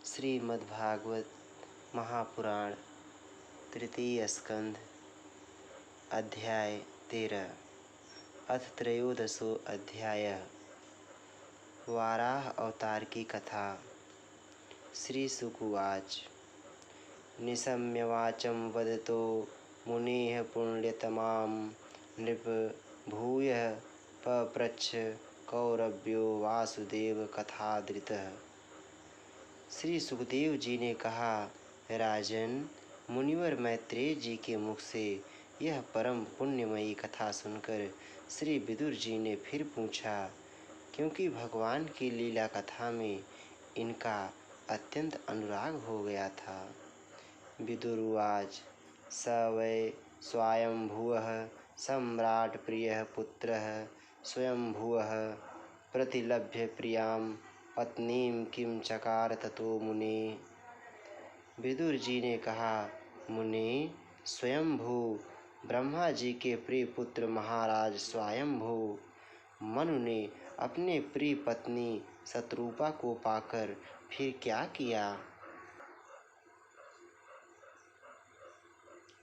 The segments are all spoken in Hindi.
श्रीमद्भागवत महापुराण तृतीय स्कंध अध्याय 13 अथ त्रयोदशो अध्यायः वाराह अवतार की कथा। श्री शुक उवाच निशम्य वाचं वदतो मुनेः पुण्यतमां नृप भूयः पप्रच्छ कौरव्यो वासुदेव कथादृतः। श्री सुखदेव जी ने कहा, राजन, मुनिवर मैत्रेय जी के मुख से यह परम पुण्यमयी कथा सुनकर श्री विदुर जी ने फिर पूछा, क्योंकि भगवान की लीला कथा में इनका अत्यंत अनुराग हो गया था। विदुरुवाच स वै स्वायंभुवः सम्राट प्रियः पुत्रः स्वयंभुवः प्रतिलभ्य प्रियां पत्नीं किम चकार ततो मुने। विदुर जी ने कहा, मुने, स्वयंभू ब्रह्मा जी के प्रिय पुत्र महाराज स्वयंभू मनु ने अपने प्रिय पत्नी शत्रुपा को पाकर फिर क्या किया।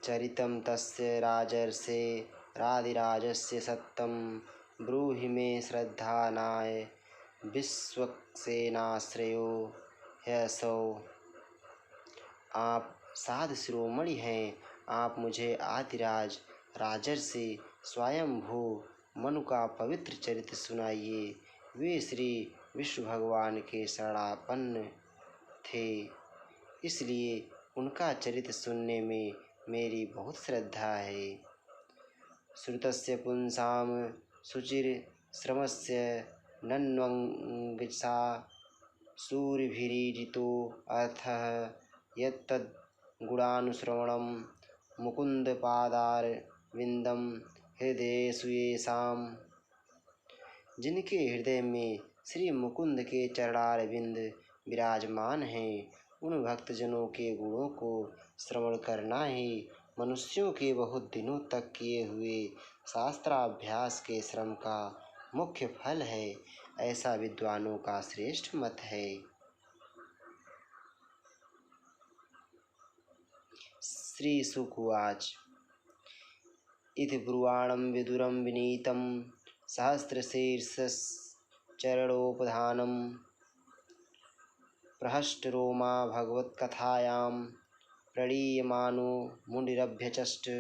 चरितं तस्य राजर्षे राधिराजस्य सत्तं ब्रूहि मे श्रद्धानाय विश्वक्सेनाश्रयो ह्यसौ। आप साध शिरोमणि हैं, आप मुझे आदिराज राजर्षि स्वयंभू मनु का पवित्र चरित्र सुनाइए। वे श्री विष्णु भगवान के शरणापन्न थे, इसलिए उनका चरित्र सुनने में मेरी बहुत श्रद्धा है। श्रुतस्य पुंसां शुचिर श्रमस्य नन्वंगिसा सूरिभिरीडितो अर्थः यत्तद् गुणानुश्रवणं मुकुन्दपादारविन्दं हृदयेषु येषां। जिनके हृदय में श्री मुकुंद के चरणारविंद विराजमान हैं, उन भक्तजनों के गुणों को श्रवण करना ही मनुष्यों के बहुत दिनों तक किए हुए शास्त्राभ्यास के श्रम का मुख्य फल है, ऐसा विद्वानों का श्रेष्ठ मत है। श्री शुक उवाच इति ब्रुवाणं विदुरं विनीतं सहस्रशीर्षश्चरणोपधानं प्रहष्टरोमा भगवत्कथायां प्रणीयमानो मुनिरभ्यचष्ट।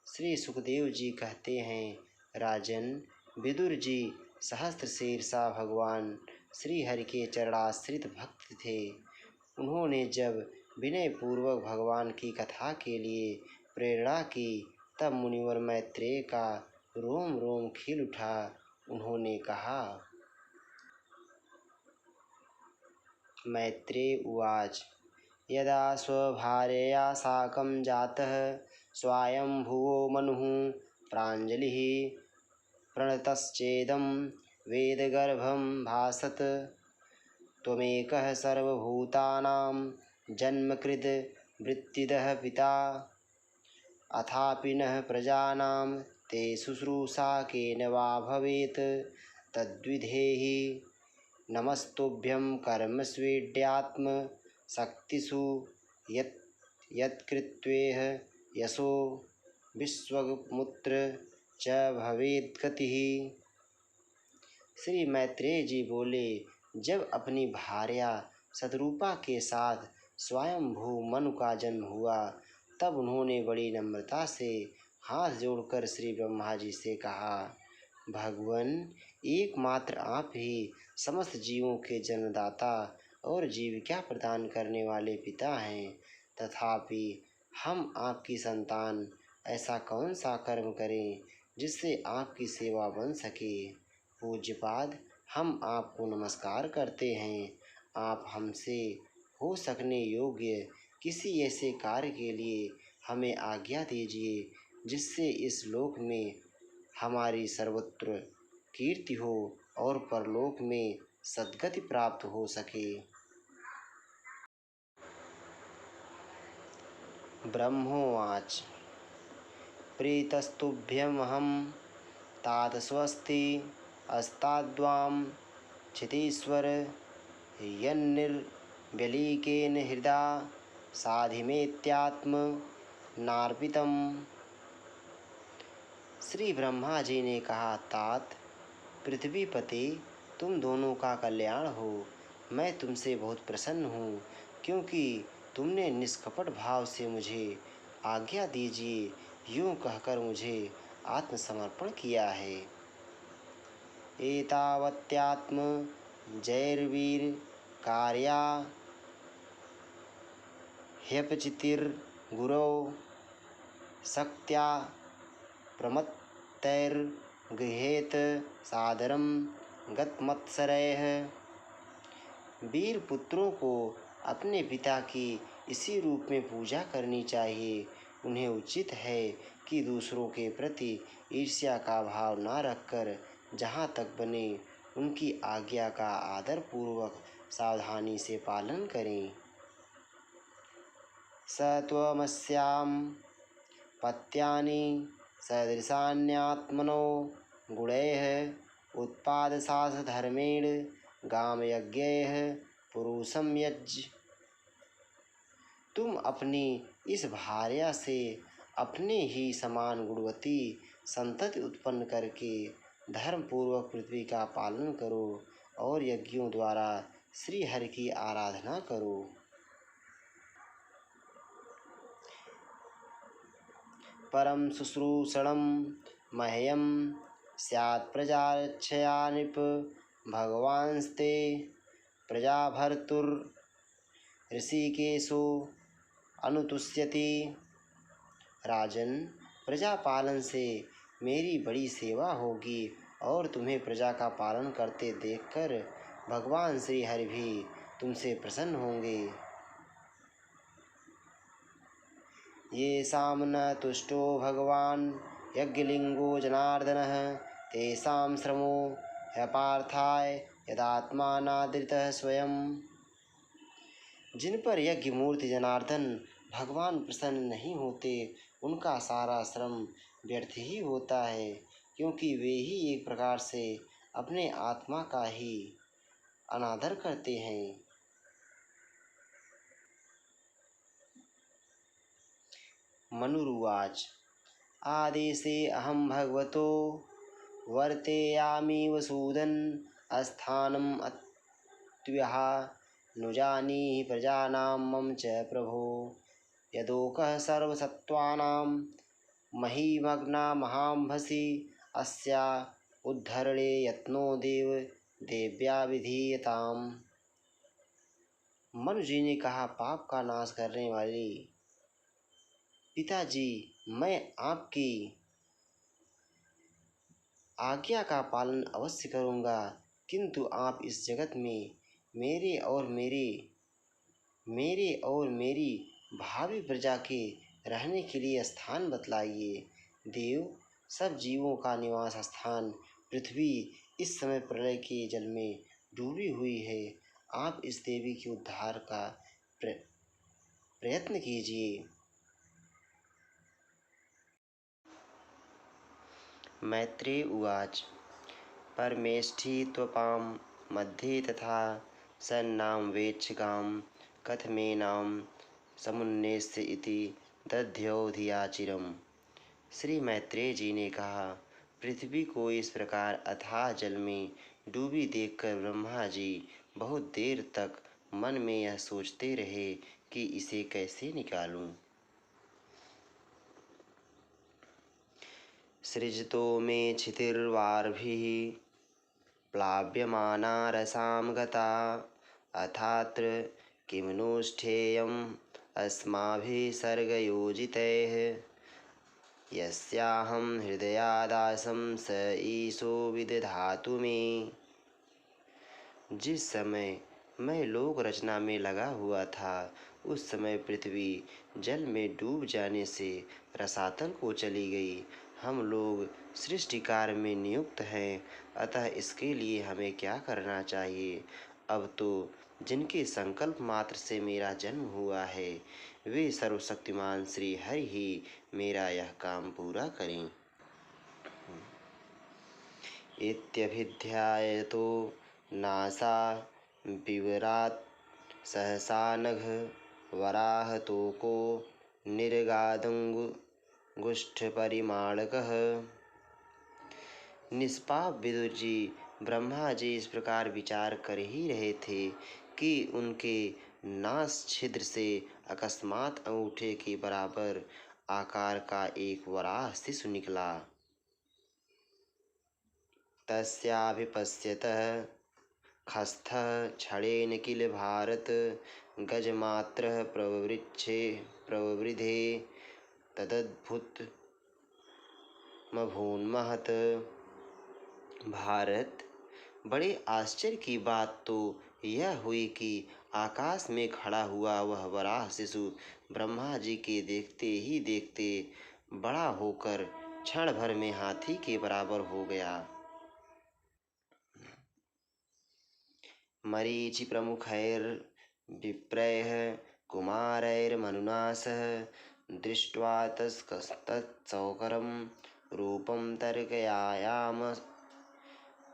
श्री सुखदेव जी कहते हैं, राजन, विदुर जी सहस्रशीर्षा भगवान श्री हरि के चरणाश्रित भक्त थे। उन्होंने जब विनय पूर्वक भगवान की कथा के लिए प्रेरणा की, तब मुनिवर मैत्रेय का रोम रोम खिल उठा। उन्होंने कहा, मैत्रेय उवाच यदा स्वभार्यया साकं जातः स्वयंभुवो मनुः प्राञ्जलिः प्रणतश्चेदं वेदगर्भं भासत। त्वमेकः सर्वभूतानां जन्मकृद् वृत्तिदः पिता अथापि नः प्रजानां ते शुश्रूषा केन वा भवेत्। तद्विधेहि नमस्तुभ्यं कर्मस्वीड्यात्मशक्तिषु यत्कृत्वेह यशो विश्वमुत्र च भवेद्गतिः। श्री मैत्रेय जी बोले, जब अपनी भार्या शतरूपा के साथ स्वयंभू मनु का जन्म हुआ, तब उन्होंने बड़ी नम्रता से हाथ जोड़कर श्री ब्रह्मा जी से कहा, भगवन, एकमात्र आप ही समस्त जीवों के जन्मदाता और जीविका प्रदान करने वाले पिता हैं। तथापि हम आपकी संतान ऐसा कौन सा कर्म करें जिससे आपकी सेवा बन सके। पूज्यपाद, हम आपको नमस्कार करते हैं। आप हमसे हो सकने योग्य किसी ऐसे कार्य के लिए हमें आज्ञा दीजिए, जिससे इस लोक में हमारी सर्वत्र कीर्ति हो और परलोक में सद्गति प्राप्त हो सके। ब्रह्मोवाच प्रीतस्तुभ्यमहं तात स्वस्ति अस्ताद्वां क्षितीश्वर यन्निर्वृत्तिं व्यलीकेन हृदा साधिमेत्यात्म नार्पितम। श्री ब्रह्मा जी ने कहा, तात पृथ्वीपति, तुम दोनों का कल्याण हो। मैं तुमसे बहुत प्रसन्न हूँ, क्योंकि तुमने निष्कपट भाव से मुझे आज्ञा दीजिए यूँ कहकर मुझे आत्मसमर्पण किया है। एतावत्यात्म जैर्वीर कार्या ह्यपचितिर्गुरौ शक्त्या प्रमत्तैर्गृह्येत सादरं गतमत्सरैः। वीर पुत्रों को अपने पिता की इसी रूप में पूजा करनी चाहिए। उन्हें उचित है कि दूसरों के प्रति ईर्ष्या का भाव न रखकर जहाँ तक बने उनकी आज्ञा का आदरपूर्वक सावधानी से पालन करें। सत्वमस्यां पत्यानि सदृशान्यात्मनो गुणैः उत्पादशास्त्रधर्मेण गामयज्ञैः पुरुषं यज्ञ। तुम अपनी इस भार्या से अपने ही समान गुणवती संतति उत्पन्न करके धर्मपूर्वक पृथ्वी का पालन करो और यज्ञों द्वारा श्री हरि की आराधना करो। परम शुश्रूषणं मह्यं स्यात् प्रजारक्षया नृप भगवांस्ते प्रजाभर्तुर्ऋषिकेशो अनुतुष्यति। राजन, प्रजा पालन से मेरी बड़ी सेवा होगी और तुम्हें प्रजा का पालन करते देखकर भगवान श्री हरि भी तुमसे प्रसन्न होंगे। येषां न तुष्टो भगवान् यज्ञलिंगो जनार्दनः तेषां श्रमो ह्यपार्थाय यदात्मानादृतः स्वयं। जिन पर यज्ञ मूर्ति जनार्दन भगवान प्रसन्न नहीं होते उनका सारा श्रम व्यर्थ ही होता है, क्योंकि वे ही एक प्रकार से अपने आत्मा का ही अनादर करते हैं। मनुरुवाच आदेशे अहम भगवतो वर्तेयामि वसूदन अस्थानम अत्व्यः नुजानीहि प्रजानां मम च प्रभो यदोकः सर्वसत्त्वानां महीमग्ना महाम्भसि अस्या उद्धरणे यत्नो देव देव्या विधीयताम्। मनु जी ने कहा, पाप का नाश करने वाली पिताजी, मैं आपकी आज्ञा का पालन अवश्य करूँगा, किंतु आप इस जगत में मेरे और मेरी भावी प्रजा के रहने के लिए स्थान बतलाइए। देव, सब जीवों का निवास स्थान पृथ्वी इस समय प्रलय के जल में डूबी हुई है। आप इस देवी के उद्धार का प्रयत्न कीजिए। मैत्रेय उवाच परमेष्ठी त्वपां मध्ये तथा सन्नां वेक्षिकां कथमेनां समुन्नेस्य इति दध्यौ धिया चिरम्। श्री मैत्रेय जी ने कहा, पृथ्वी को इस प्रकार अथाह जल में डूबी देखकर ब्रह्मा जी बहुत देर तक मन में यह सोचते रहे कि इसे कैसे निकालूं। सृजतो मे क्षितिर्वार्भिः प्लाव्यमाना रसां गता अथात्र किं नोष्ठेयम् अस्माभिः सर्गयोजितैः यस्याहं हृदयादासं स ईशो विदधातु मे। जिस समय मैं लोक रचना में लगा हुआ था उस समय पृथ्वी जल में डूब जाने से रसातल को चली गई। हम लोग सृष्टि कार्य में नियुक्त हैं, अतः इसके लिए हमें क्या करना चाहिए। अब तो जिनके संकल्प मात्र से मेरा जन्म हुआ है वे सर्वशक्तिमान श्री हरि ही मेरा यह काम पूरा करें। इत्यभिध्यायतो नासा विवरात् सहसा नघ वराहतोको निर्गादंगुष्ठपरिमाणकः। निष्पाप विदुर जी ब्रह्मा जी इस प्रकार विचार कर ही रहे थे कि उनके नास छिद्र से अकस्मात अंगूठे के बराबर आकार का एक वराह शिशु निकला। तस्याभिपश्यतः खस्थः क्षणेन किल भारत गजमात्रः प्रवृद्धे तदद्भुतमभून्महत्। भारत, बड़े आश्चर्य की बात तो यह हुई कि आकाश में खड़ा हुआ वह वराह शिशु ब्रह्मा जी के देखते ही देखते बड़ा होकर क्षण भर में हाथी के बराबर हो गया। मरीचि प्रमुखैर्विप्रैः कुमारैर्मनुना सह दृष्ट्वा तत्सौकरं रूपं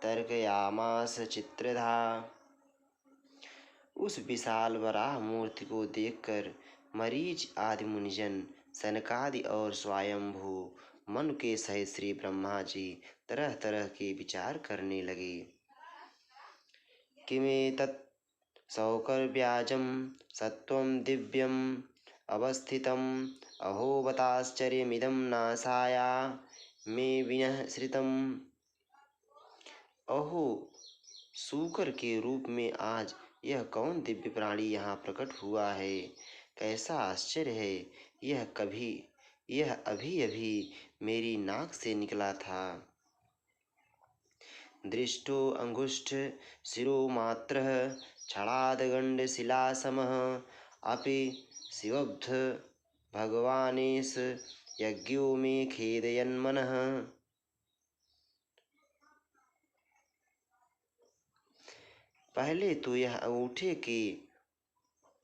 तर्कयामास चित्रधा। उस विशाल वराह मूर्ति को देखकर मरीच आदि मुनिजन, सनकादि और स्वयंभू मनु के सहित श्री ब्रह्मा जी तरह तरह के विचार करने लगे। किमेतत् सौकर्व्याजं सत्वं दिव्यम् अवस्थितम् अहो बताश्चर्यमिदं नासाया मे विनः श्रितम्। अहो, सूकर के रूप में आज यह कौन दिव्य प्राणी यहाँ प्रकट हुआ है? कैसा आश्चर्य है! यह अभी अभी मेरी नाक से निकला था। दृष्टो अंगुष्ठ शिरोमात्रः क्षणादगण्डशिलासमः अपि शिवब्ध भगवानेश यज्ञो मे खेदयन्मनः। पहले तो यह अंगूठे के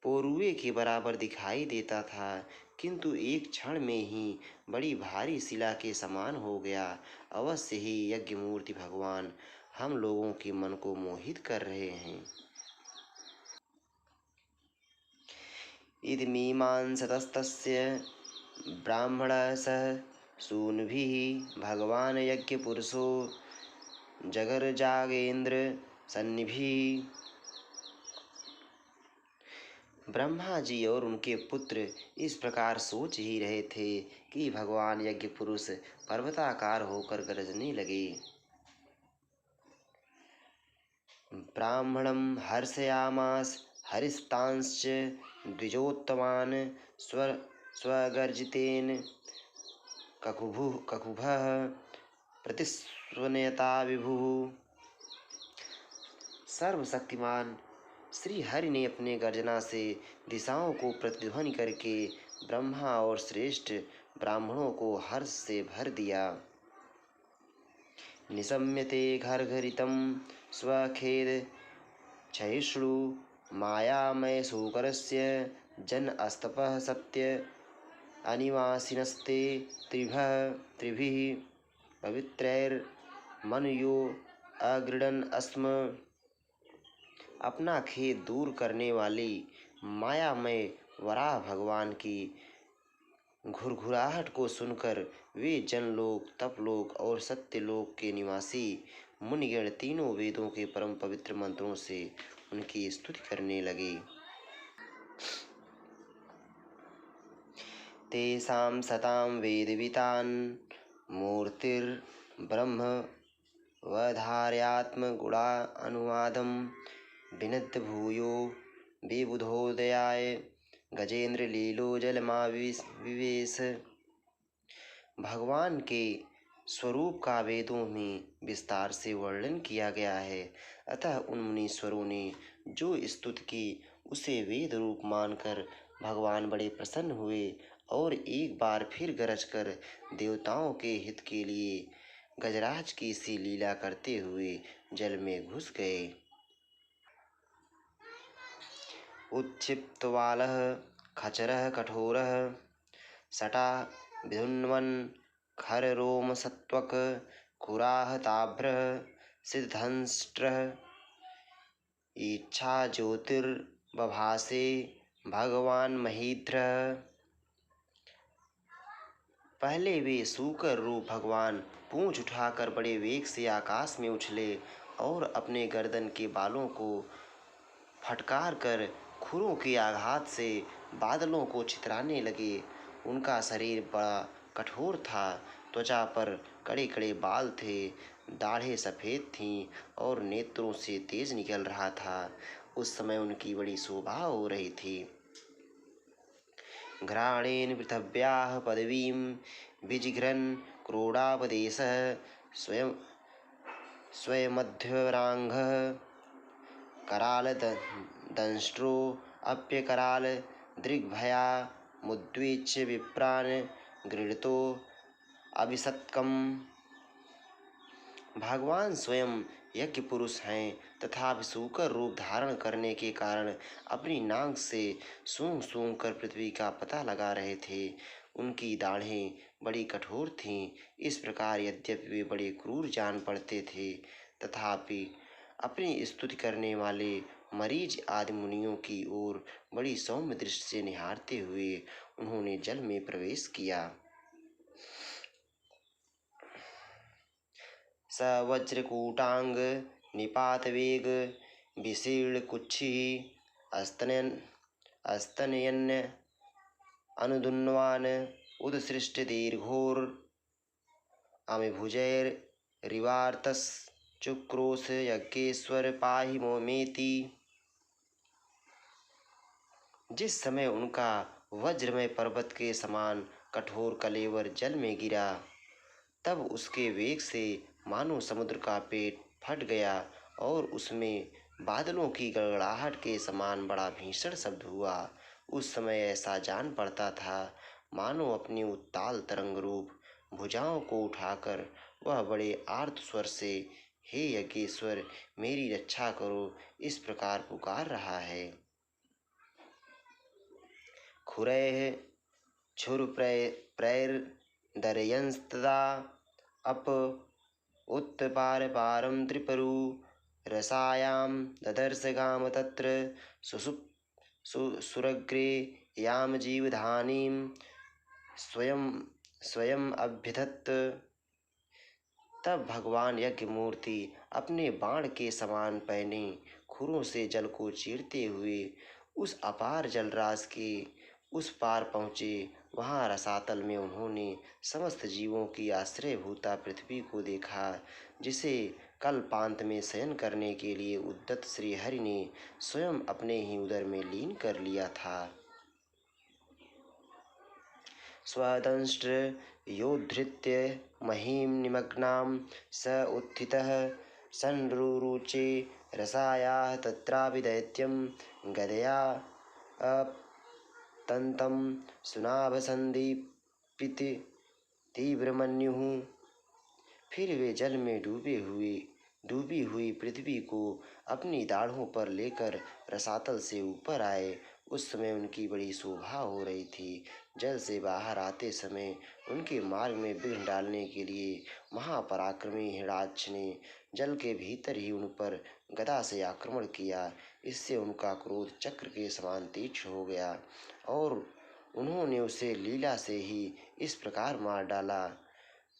पोरुए के बराबर दिखाई देता था, किंतु एक क्षण में ही बड़ी भारी शिला के समान हो गया। अवश्य ही यज्ञ मूर्ति भगवान हम लोगों के मन को मोहित कर रहे हैं। इदमीमांसतस्तस्य ब्राह्मणः सह सूनुभिः भगवान यज्ञ पुरुषो जगर्जागेन्द्र सन्निभिः। ब्रह्मा जी और उनके पुत्र इस प्रकार सोच ही रहे थे कि भगवान यज्ञ पुरुष पर्वताकार होकर गरजने लगे। ब्राह्मणं हर्षयामास हरिस्तांश्च द्विजोत्तमान् स्वगर्जितेन ककुभः प्रतिस्वनयता विभुः। सर्वशक्तिमान श्री हरि ने अपने गर्जना से दिशाओं को प्रतिध्वनि करके ब्रह्मा और श्रेष्ठ ब्राह्मणों को हर्ष से भर दिया। निशम्यते घर्घरितं स्वखेद क्षयिष्णु मायामय शूकरस्य जन अस्तपः सत्य अनिवासिनस्ते त्रिभिः पवित्रैर्मनुयो अगृणन् अस्म। अपना खेद दूर करने वाली मायामय वराह भगवान की घुरघुराहट को सुनकर वे जनलोक, तपलोक और सत्यलोक के निवासी मुनिगण तीनों वेदों के परम पवित्र मंत्रों से उनकी स्तुति करने लगे। तेषां सतां वेदवितान् मूर्तिर्ब्रह्म वधार्यात्मगुणा अनुवादं विनद्य भूयो विबुधोदयाय गजेंद्र लीलो जलमाविवेश। भगवान के स्वरूप का वेदों में विस्तार से वर्णन किया गया है, अतः उन मुनीश्वरों ने जो स्तुति की उसे वेद रूप मानकर भगवान बड़े प्रसन्न हुए और एक बार फिर गरज कर देवताओं के हित के लिए गजराज की सी लीला करते हुए जल में घुस गए। उच्छिप्तवालः खचरः कठोरः सटा विधुन्वन् खररोमसत्वक कुराहताभ्रः सिद्धंष्ट्रः इच्छा ज्योतिर्मयः बभासे भगवान महीध्र। पहले वे सूकर रूप भगवान पूंछ उठाकर बड़े वेग से आकाश में उछले और अपने गर्दन के बालों को फटकार कर खुरों के आघात से बादलों को छितराने लगे। उनका शरीर बड़ा कठोर था, त्वचा पर कड़े कड़े बाल थे, दाढ़ें सफ़ेद थीं और नेत्रों से तेज निकल रहा था। उस समय उनकी बड़ी शोभा हो रही थी। घ्राणेन पृथिव्याः पदवीं विजिघ्रन् क्रोडापदेशः स्वयमध्वराङ्गः करालदंष्ट्रो अप्यकराल दृग्भया मुद्विच्य विप्रान् गृहीतो अभिषत्कम्। भगवान स्वयं यज्ञ पुरुष हैं तथा सूकर रूप धारण करने के कारण अपनी नाक से सूंघ सूंघ कर पृथ्वी का पता लगा रहे थे। उनकी दाढ़ें बड़ी कठोर थीं। इस प्रकार यद्यपि वे बड़े क्रूर जान पड़ते थे, तथापि अपनी स्तुति करने वाले मरीज आदि मुनियों की ओर बड़ी सौम्य दृष्टि से निहारते हुए उन्होंने जल में प्रवेश किया। स वज्रकूटांग निपातवेग विशीर्ण कुक्षिः स्तनयन् अनुदुन्वान् उदसृष्ट दीर्घोर अमिभुजैरिवार्तश्चुक्रोश यज्ञेश्वर पाहि मोमेति। जिस समय उनका वज्रमय पर्वत के समान कठोर कलेवर जल में गिरा, तब उसके वेग से मानो समुद्र का पेट फट गया और उसमें बादलों की गड़गड़ाहट के समान बड़ा भीषण शब्द हुआ। उस समय ऐसा जान पड़ता था मानो अपनी उत्ताल तरंग रूप भुजाओं को उठाकर वह बड़े आर्त स्वर से हे यज्ञेश्वर, मेरी रक्षा करो, इस प्रकार पुकार रहा है। खुरैः क्षुरप्रैर्दर्यंस्तदा अप उत्पारपारं त्रिपुरु रसायां ददर्श गाम तत्र सुरग्रे याम जीवधानीं स्वयं अभ्यधत्त। तब भगवान यज्ञ मूर्ति अपने बाण के समान पहने खुरों से जल को चीरते हुए उस अपार जलराशि के उस पार पहुँचे। वहाँ रसातल में उन्होंने समस्त जीवों की आश्रयभूता पृथ्वी को देखा, जिसे कल्पांत में शयन करने के लिए उद्यत श्री हरि ने स्वयं अपने ही उदर में लीन कर लिया था। स्वदंष्ट्र योद्धृत्य महीं निमग्नां स उत्थितः संरुरुचे रसायाः तत्रापि दैत्यं गदया तंतं सुनाभसंदीपित तीव्रमन्युः। फिर वे जल में डूबी हुई पृथ्वी को अपनी दाढ़ों पर लेकर रसातल से ऊपर आए। उस समय उनकी बड़ी शोभा हो रही थी। जल से बाहर आते समय उनके मार्ग में विघ्न डालने के लिए महापराक्रमी हिरण्याक्ष ने जल के भीतर ही उन पर गदा से आक्रमण किया। इससे उनका क्रोध चक्र के समान तीक्ष्ण हो गया और उन्होंने उसे लीला से ही इस प्रकार मार डाला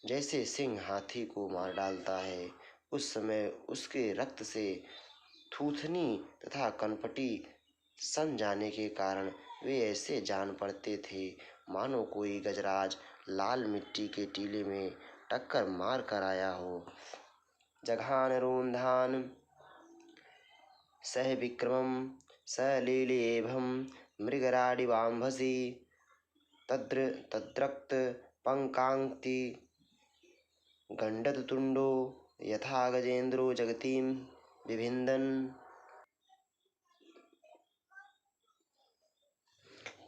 जैसे सिंह हाथी को मार डालता है। उस समय उसके रक्त से थूथनी तथा कनपटी सन जाने के कारण वे ऐसे जान पड़ते थे मानो कोई गजराज लाल मिट्टी के टीले में टक्कर मार कर आया हो। जघान रोन्धान सह विक्रमं सलीलेभं मृगराडिवाम्भसि तद्रक्त पंकांक्ति गंडतुंडो यथा गजेन्द्रो जगतीं विभिन्दन्।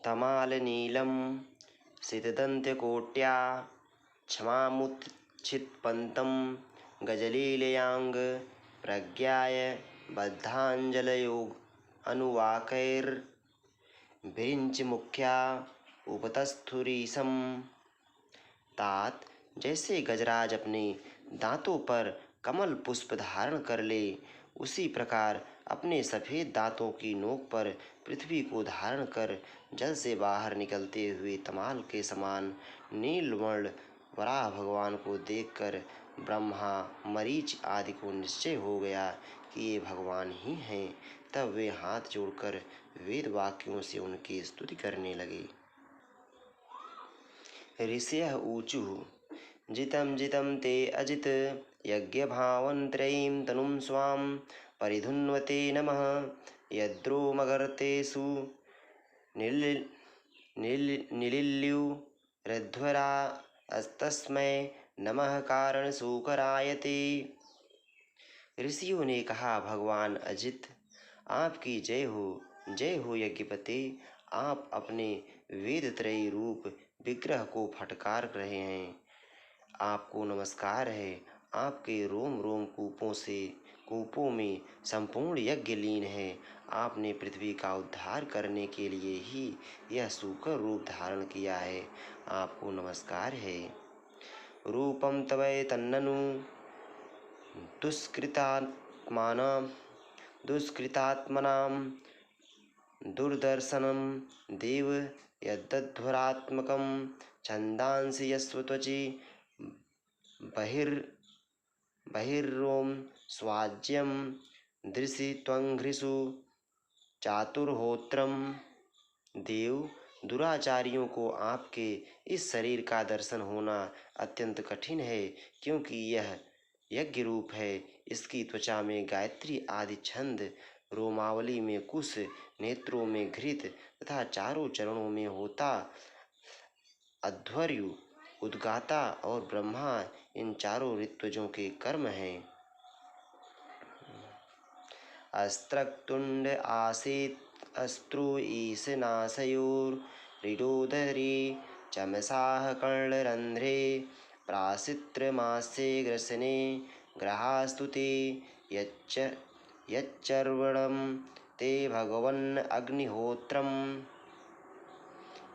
तमालनीलं सितदन्त्यकोट्या क्षमामुच्छित्पन्तं गजलीलयाङ्ग प्रज्ञाय बद्धाञ्जलयो अनुवाकैर्विरिञ्च मुख्या उपतस्थुरीशं। तात जैसे गजराज अपने दांतों पर कमल पुष्प धारण कर ले, उसी प्रकार अपने सफ़ेद दांतों की नोक पर पृथ्वी को धारण कर जल से बाहर निकलते हुए तमाल के समान नीलवर्ण वराह भगवान को देखकर ब्रह्मा, मरीच आदि को निश्चय हो गया कि ये भगवान ही हैं। तब वे हाथ जोड़कर वेद वाक्यों से उनकी स्तुति करने लगे। ऋषयः ऊचुः जितं जितं ते अजित यज्ञभावन्त्रयीं तनुं स्वां परिधुन्वते नमः यद्रोमगर्तेषु निलिल्युरध्वरास्तस्मै नमः कारणशूकराय ते। ऋषियों ने कहा, भगवान अजित, आपकी जय हो यज्ञपते। आप अपने वेदत्रयी रूप विग्रह को फटकार रहे हैं। आपको नमस्कार है। आपके रोम रोम कूपों में संपूर्ण यज्ञ लीन है। आपने पृथ्वी का उद्धार करने के लिए ही यह सूकर रूप धारण किया है। आपको नमस्कार है। रूपम तवै तन्ननु दुष्कृतात्मनां दुर्दर्शनं देव यद्ध्वरात्मकं छन्दांसि यस्वत्वचि बहिर्रोम स्वाज्यं दृशि त्वंघ्रिषु चातुर्होत्रम। देव, दुराचारियों को आपके इस शरीर का दर्शन होना अत्यंत कठिन है, क्योंकि यह यज्ञ रूप है। इसकी त्वचा में गायत्री आदि छंद, रोमावली में कुश, नेत्रों में घृत तथा चारों चरणों में होता, अध्वर्यु, उद्गाता और ब्रह्मा, इन चारों ऋत्विजों के कर्म हैं। अस्त्रक्तुंड आसीत् अस्त्रु ईशनाशयोरिडोदरी चमसाः कर्णरंध्रे प्राशित्रमास्ये ग्रसने ग्रहास्तुते यच्चर्वणं ते भगवन् अग्निहोत्रम्।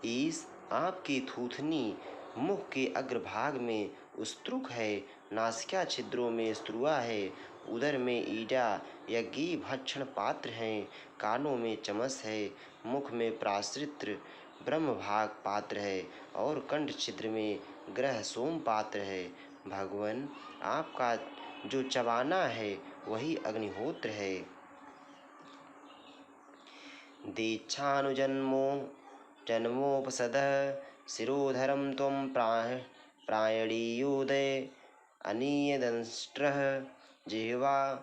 ईश, आपकी थूथनी मुख के अग्रभाग में उस्त्रुक है, नासिका छिद्रों में स्त्रुआ है, उदर में ईडा यज्ञी भक्षण पात्र हैं, कानों में चमस है, मुख में प्राश्रित्र ब्रह्मभाग पात्र है और कंठ छिद्र में ग्रह सोम पात्र है। भगवान, आपका जो चबाना है वही अग्निहोत्र है। दीक्षानुजन्मोपसदः शिरोधरं त्वं प्रायणीयोदय अनीयदंष्ट्रः जिह्वा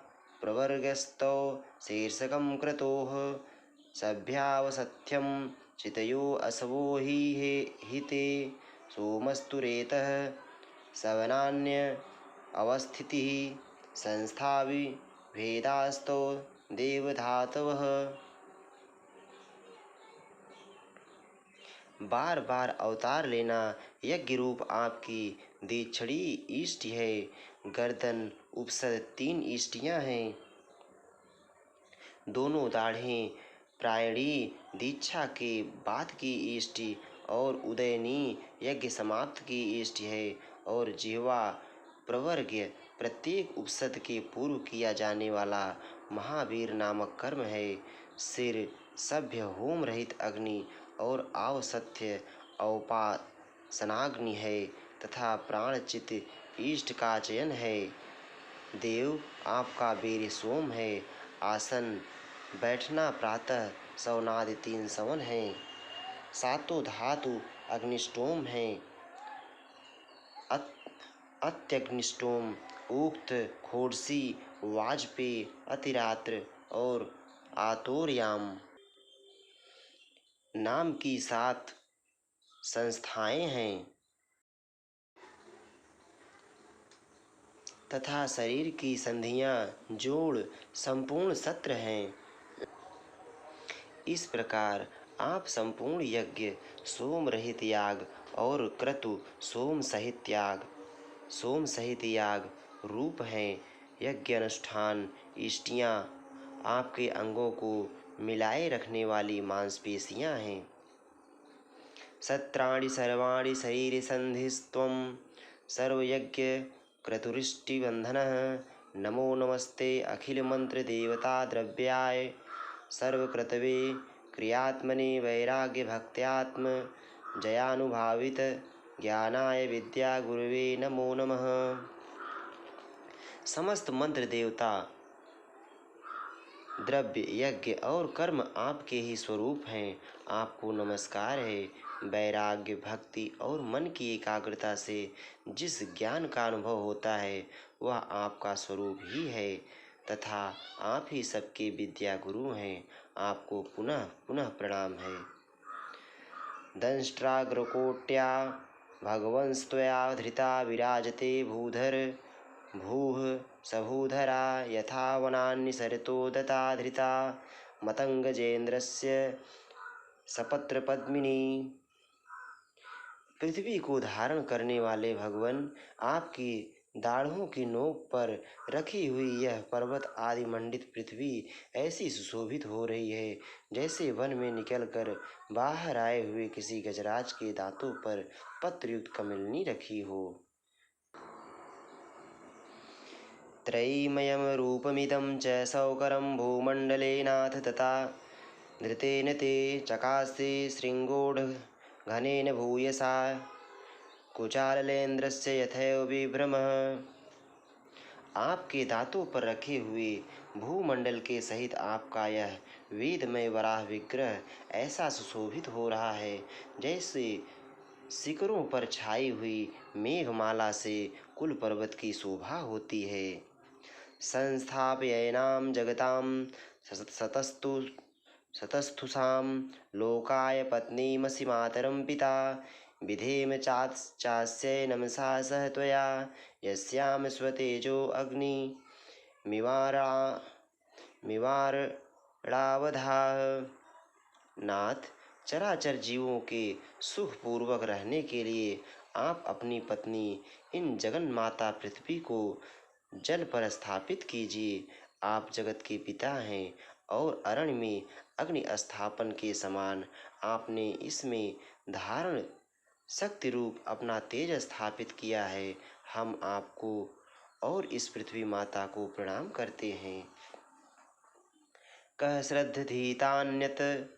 प्रवर्गस्तौ शीर्षकं क्रतोः सभ्यावसथ्यं चितयो असवो हि ते सोमस्तु रेतः सवनान्य अवस्थितिः संस्थाविभेदास्तौ देवधातवः। बार बार अवतार लेना यज्ञ रूप आपकी दीक्षणी ईष्टि है। गर्दन उपसद 3 ईष्टियाँ हैं। दोनों दाढ़ें प्रायणी दीक्षा के बाद की ईष्टि और उदयनी यज्ञ समाप्त की ईष्टि है, और जिह्वा प्रवर्ग्य प्रत्येक उपसद के पूर्व किया जाने वाला महावीर नामक कर्म है। सिर सभ्य होम रहित अग्नि और आवसथ्य औपासनाग्नि है तथा प्राणचित इष्ट का चयन है। देव, आपका वीर्य सोम है। आसन बैठना प्रातः सवनादि 3 सवन हैं। सातों धातु अग्निष्टोम हैं। अत्यग्निष्टोम, उक्त, खोड़सी, वाजपेय, अतिरात्र और आतोर्याम नाम की 7 संस्थाएं हैं तथा शरीर की संधियां जोड़ संपूर्ण सत्र हैं। इस प्रकार आप संपूर्ण यज्ञ, सोम रहित याग और क्रतु सोम सहित याग रूप हैं। यज्ञ अनुष्ठान इष्टियाँ आपके अंगों को मिलाए रखने वाली मांसपेशियाँ हैं। सत्राणि सर्वाणि शरीरे संधिस्त्वं सर्वयज्ञ क्रतुरिष्टिबन्धनः नमो नमस्ते अखिल मंत्र देवता द्रव्याय सर्वकृतवे क्रियात्मने वैराग्य भक्त्यात्म जयानुभावित ज्ञानाय विद्या गुरुवे नमो नमः। समस्त मंत्र देवता द्रव्य यज्ञ और कर्म आपके ही स्वरूप हैं। आपको नमस्कार है। वैराग्य भक्ति और मन की एकाग्रता से जिस ज्ञान का अनुभव होता है वह आपका स्वरूप ही है तथा आप ही सबके विद्या गुरु हैं। आपको पुनः पुनः प्रणाम है। दंष्ट्राग्रकोट्या भगवंस्त्वया धृता विराजते भूधर भूः सभूधरा यथा वनान्निसरतो दता धृता मतंगजेन्द्रस्य सपत्रपद्मिनी। पृथ्वी को धारण करने वाले भगवान आपकी दाढ़ों की नोक पर रखी हुई यह पर्वत आदि मंडित पृथ्वी ऐसी सुशोभित हो रही है जैसे वन में निकलकर बाहर आए हुए किसी गजराज के दांतों पर पत्रयुक्त कमलिनी रखी हो। त्रयीमयं रूपमिदं च सौकरं भूमण्डले नाथ तथा धृतेन ते चकास्ते शृङ्गोढघनेन भूयसा कुचालेन्द्रस्य यथैव विभ्रमः। आपके दांतों पर रखे हुए भूमंडल के सहित आपका यह वेदमय वराह विग्रह ऐसा सुशोभित हो रहा है जैसे शिखरों पर छाई हुई मेघमाला से कुल पर्वत की शोभा होती है। संस्थापयेनां जगतां सतस्थुषां लोकाय पत्नीमसि मातरं पिता विधेम चास्यै नमसा सह त्वया यस्यां स्वतेजो अग्नि मिवारणावधाः। नाथ, चराचर जीवों के सुखपूर्वक रहने के लिए आप अपनी पत्नी इन जगन माता पृथ्वी को जल पर स्थापित कीजिए। आप जगत के पिता हैं और अरण्य में अग्नि स्थापन के समान आपने इसमें धारण शक्ति रूप अपना तेज स्थापित किया है। हम आपको और इस पृथ्वी माता को प्रणाम करते हैं। कः श्रद्धधीतान्यत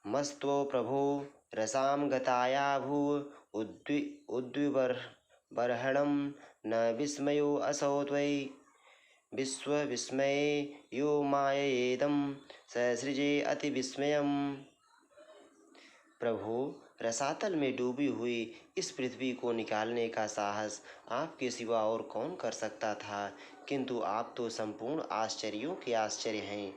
मस्तो प्रभो रसाम गताया भूः उद्विबर्हणं न विस्मयो असौ त्वयि विश्वविस्मये यो माययेदं ससृजे अति विस्मयम्। प्रभु, रसातल में डूबी हुई इस पृथ्वी को निकालने का साहस आपके सिवा और कौन कर सकता था। किंतु आप तो संपूर्ण आश्चर्यों के आश्चर्य हैं।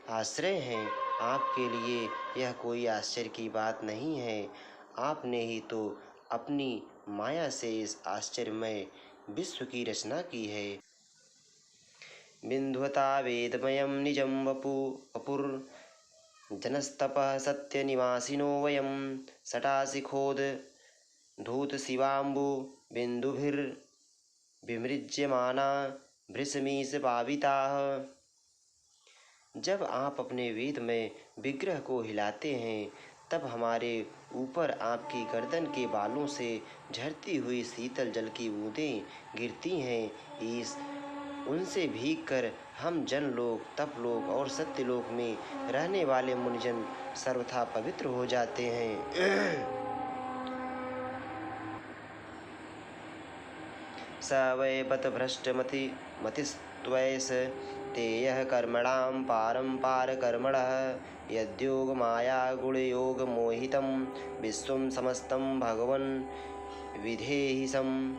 आश्रय हैं। आपके लिए यह कोई आश्चर्य की बात नहीं है। आपने ही तो अपनी माया से इस आश्चर्यमय विश्व की रचना की है। बिन्ध्वता वेदमयं निजं वपुर्जनस्तपः सत्यनिवासिनो वयं सटाशिखोद्धूतशिवाम्बु बिन्दुभिर्विमृज्यमाना भृशमीशभाविताः। जब आप अपने वेद में विग्रह को हिलाते हैं तब हमारे ऊपर आपकी गर्दन के बालों से झरती हुई शीतल जल की बूंदें गिरती हैं। उनसे भीगकर हम जनलोक, तपलोक और सत्यलोक में रहने वाले मुनिजन सर्वथा पवित्र हो जाते हैं। स वै पथभ्रष्टमतिस्त्वैष ते यः कर्मणां पारम्पारकर्मणः यद्योगमायागुणयोगमोहितं विश्वं समस्तं भगवन् विधेहि सम्।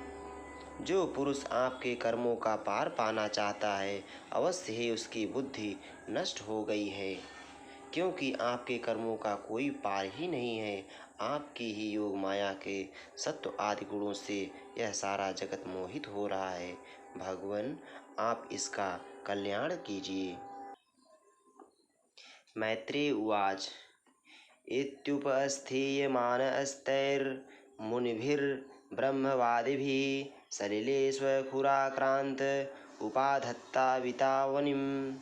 जो पुरुष आपके कर्मों का पार पाना चाहता है अवश्य ही उसकी बुद्धि नष्ट हो गई है, क्योंकि आपके कर्मों का कोई पार ही नहीं है। आपकी ही योग माया के सत्व आदि गुणों से यह सारा जगत मोहित हो रहा है। भगवान, आप इसका कल्याण कीजिए। मैत्रेय उवाच इत्युपस्थीयमानस्तैर्मुनिभिर्ब्रह्मवादिभिः सलिले स्वखुराक्रान्त उपाधत्तावितावनिं।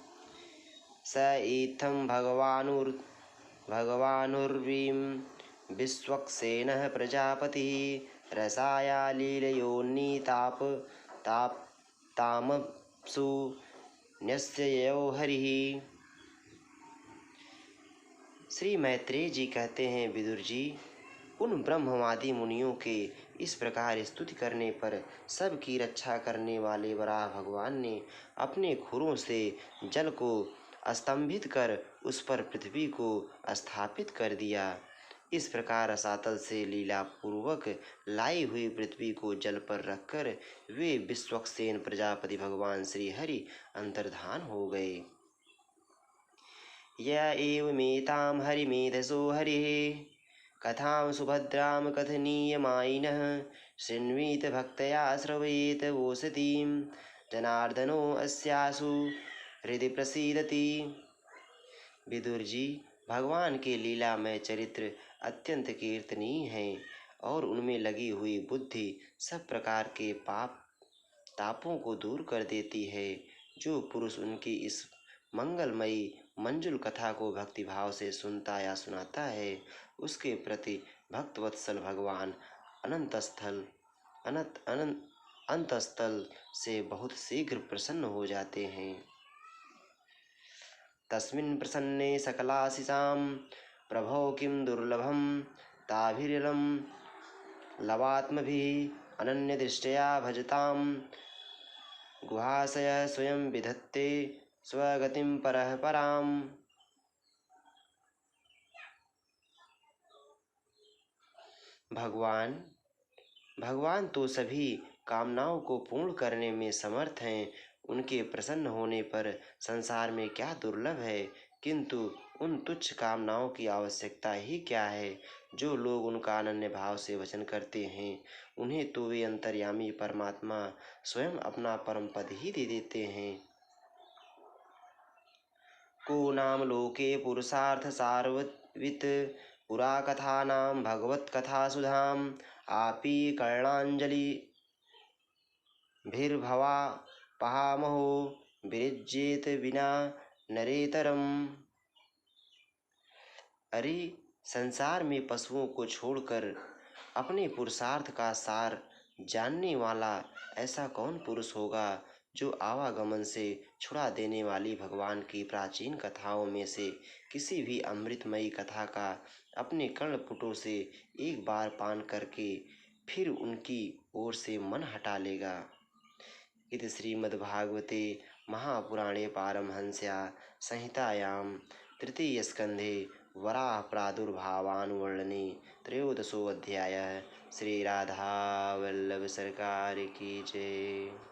स इत्थं भगवानुर्वीं विश्वक्सेनः प्रजापतिः रसाया लीलयोन्नीताप ताप तामसु न्यस्ययो हरिः। श्री मैत्रेय जी कहते हैं, विदुर जी, उन ब्रह्मवादी मुनियों के इस प्रकार स्तुति करने पर सबकी रक्षा करने वाले वराह भगवान ने अपने खुरों से जल को स्तंभित कर उस पर पृथ्वी को स्थापित कर दिया। इस प्रकार रसातल से लीला पूर्वक लाई हुई पृथ्वी को जल पर रखकर वे विश्वक्सेन प्रजापति भगवान श्री हरि अंतर्धान हो गए। य एवमेतां हरिमेधसो हरिः कथां सुभद्रां कथनीयमायिनः शृण्वीत भक्तया श्रवयेत वोसतीं जनार्दनो अस्यासु हृदि प्रसीदति। विदुर जी, भगवान के लीलामय चरित्र अत्यंत कीर्तनीय हैं और उनमें लगी हुई बुद्धि सब प्रकार के पाप तापों को दूर कर देती है। जो पुरुष उनकी इस मंगलमयी मंजुल कथा को भक्तिभाव से सुनता या सुनाता है, उसके प्रति भक्तवत्सल भगवान अंतस्थल से बहुत शीघ्र प्रसन्न हो जाते हैं। तस्मिन् प्रसन्ने सकलाशिषां प्रभो किं दुर्लभं ताभिरलं लवात्मभिः अनन्यदृष्ट्या भजतां गुहाशय स्वयं विधत्ते स्वगतिं परः पराम्। भगवान तो सभी कामनाओं को पूर्ण करने में समर्थ हैं। उनके प्रसन्न होने पर संसार में क्या दुर्लभ है, किंतु उन तुच्छ कामनाओं की आवश्यकता ही क्या है। जो लोग उनका अनन्य भाव से भजन करते हैं, उन्हें तो वे अंतर्यामी परमात्मा स्वयं अपना परम पद ही दे देते हैं। को नाम लोके पुरुषार्थ सारवित पुरा कथानां भगवत कथा सुधाम आपी कर्णांजलि भीर्भवा पहामहो विरज्येत बिना नरेतरम। अरे, संसार में पशुओं को छोड़कर अपने पुरुषार्थ का सार जानने वाला ऐसा कौन पुरुष होगा जो आवागमन से छुड़ा देने वाली भगवान की प्राचीन कथाओं में से किसी भी अमृतमयी कथा का अपने कर्णपुटों से एक बार पान करके फिर उनकी ओर से मन हटा लेगा। इति श्रीमद्भागवते महापुराणे पारमहंस्यां संहितायां तृतीयस्कन्धे वराह प्रादुर्भावानुवर्णने त्रयोदशोऽध्यायः। श्री राधा वल्लभ सरकार की जय।